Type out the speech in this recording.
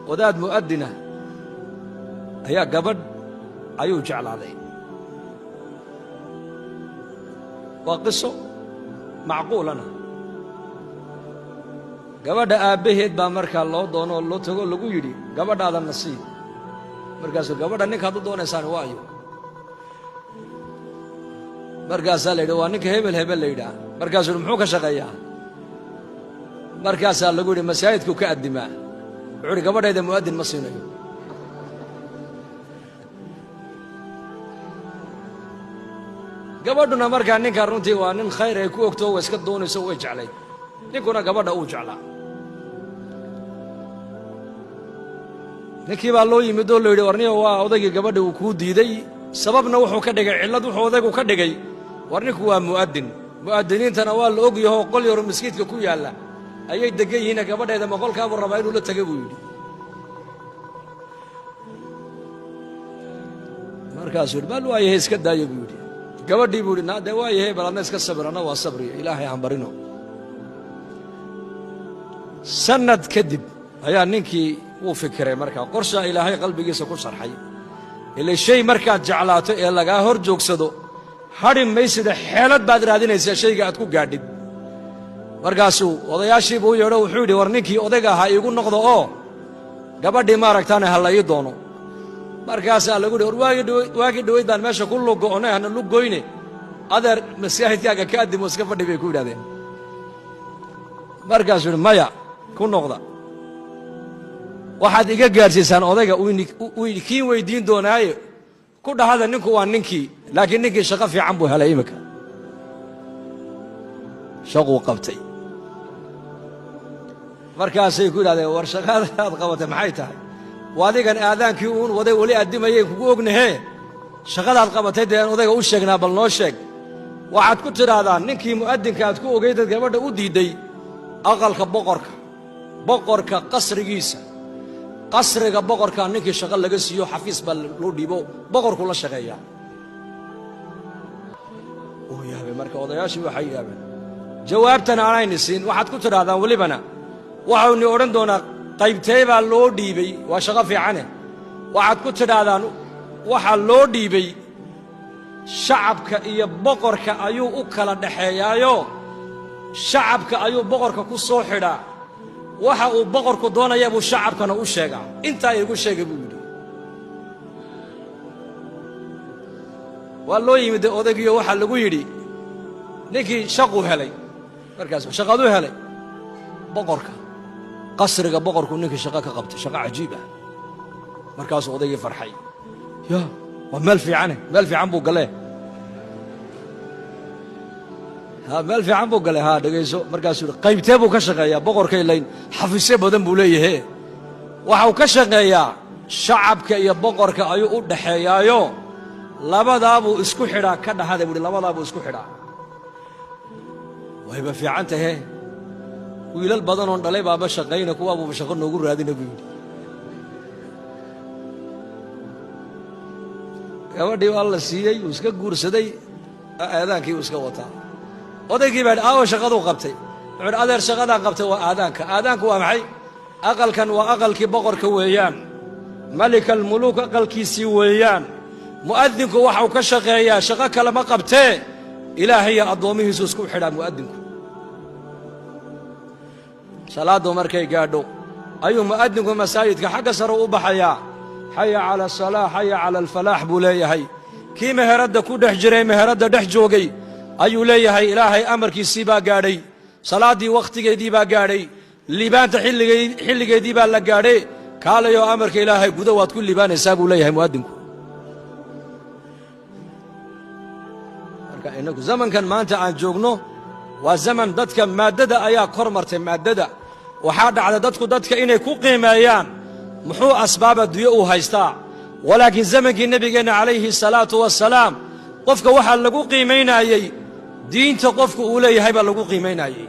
wadaad mu'adina ayaa gabadh ayuu jeclaaday. waa qiso macquulana. gabadha aabbaheed baa markaa loo doono oo loo tago lagu yidhi gabadhaada nasiib. markaasuu gabadha ninkaad u doonaysaan waayo. markaasaa la yidhi waa ninka hebel hebel la yidhaah. markaasuu muxuu ka shaqeeyaa? markaasaa lagu yidhi masaajidku ka addimaa. wuxuu yidhi gabadhayda mu'adin ma siinayo. gabadhuna markaa ninkaa runtii waa nin khayr ay ku ogto way iska doonayso way jeclay. ninkuna gabadha uu jeclaa. ninkii baa loo yimid oo la yidhi warniyo waa odaygii gabadha uu kuu diiday. sababna wuxuu ka dhigay cillad wuxuu odaygu ka dhigay war ninku waa mu'adin. mu'adiniintana waa la og yaho qol yaro maskiidka ku yaalla ayay degan yihiina gabadheeda ma qolkaabuu rabaa inuu la taga buu yidhi. markaasuu yidhi bal waayahay iska daaya buu yidhi. gabadhii buu yidhi naadee waayahay bal adna iska sabir anna waa sabriya ilaahay aan barino. sannad kadib ayaa ninkii wuu fikiray markaa qorshaa ilaahay qalbigiisa ku sharxay. ilaa shay markaad jeclaato ee lagaa hor joogsado hadhi maysida xeelad baad raadinaysaa shayga aad ku gaadhid. markaasuu odayaashiibu u yeedho wuxuu yidhi war ninkii odayga ahaa iigu noqdo oo gabadhii maaragtaane ha la ii doono. markaasaa lagu yidhi war waagii dhoweyd baan meesha ku lugo'onay hana lugoyne adeer masaajidkaaga ka addimo iska fadhi bay ku yidhahdeen. markaasuu yidhi maya ku noqda waxaad iga gaadhsiisaan odayga uu kiin weyddiin doonaaye ku dhahada ninku waa ninkii laakiin ninkii shaqo fiican buu helay iminka shaquu qabtay. markaasay ku yidhahdeen war shaqada aad qabatay maxay tahay? waa adigan aadaankii uun waday weli addimayay kugu ognahee shaqadaad qabatay dee aan odayga u sheegnaa bal noo sheeg. waxaad ku tidhaahdaa ninkii mu'adinka aad ku ogaydad gabadha u diidday aqalka boqorka qasrigiisa qasriga boqorkaa ninkii shaqo laga siiyo xafiis baa loo dhiibo boqorku la shaqeeyaa. uu yaabay marka odayaashii waxay yaabeen. jawaabtana aanayni siin waxaad ku tidhahdaan welibana waxauni odhan doonaa qaybtee baa loo dhiibay waa shaqo fiicane. waxaad ku tidhaahdaan waxaa loo dhiibay shacabka iyo boqorka ayuu u kala dhaxeeyaayo shacabka ayuu boqorka ku soo xidhaa. waxa uu boqorku doonaya buu shacabkana u sheegaa. intaa iigu sheegay buu yidhi. waa loo yimid odaygiiyo waxaa lagu yidhi ninkii shaquu helay. markaasuu shaqaduu helay boqorka qasriga boqorku ninkii shaqo ka qabtay shaqo cajiib ah. markaasuu odaygii farxay ya waa meel fiicane meel fiican buu galee meel fiican buu galay dhegayso. markaasuu yidhi qaybtee buu ka shaqeeyaa? boqorkay layn xafiisyo badan buu leeyahe waxau ka shaqeeyaa shacabka iyo boqorka ayuu u dhaxeeyaayo labadaabuu isku xidhaa ka dhahada buu yidhi labadaabuu isku xidhaa. wayba fiican tahe wiilal badanoon dhalay baaba shaqayna kuwaabuuba shaqo noogu raadina buu yidhi. gabadhii waa la siiyey wuu iska guursaday aadaankii uu iska wataa. odaygii baa yidhi aawo shaqaduu qabtay. wuxuu yidhi adeer shaqadaa qabtay waa aadaanka. aadaanku waa maxay? aqalkan waa aqalkii boqorka weeyaan malika almuluuk aqalkiisii weeyaan. mu'adinku waxau ka shaqeeyaa shaqo kale ma qabtee ilaahayo addoommihiisu isku xidhaa mu'adinku. salaaddu markay gaadho ayuu mu'adinku masaajidka xagga sare u baxayaa. xaya cala asalaax xaya cala alfalaax buu leeyahay. kii meheradda ku dhex jiray meheradda dhex joogay ayuu leeyahay ilaahay amarkiisii baa gaadhay. salaaddii wakhtigeedii baa gaadhay. liibaanta xilligeedii baa la gaadhay. kaalayoo amarka ilaahay gudo waad ku liibaanaysaa buu leeyahay mu'adinku. marka innagu zamankan maanta aan joogno waa zaman dadka maaddada ayaa kor martay. maaddada waxaa dhacda dadku dadka inay ku qiimeeyaan muxuu asbaab adduunye uu haystaa. walaakiin zamankii nebigeenna calayhi salaatu wasalaam qofka waxaa lagu qiimaynaayey diinta qofku uu leeyahay baa lagu qiimaynaayey.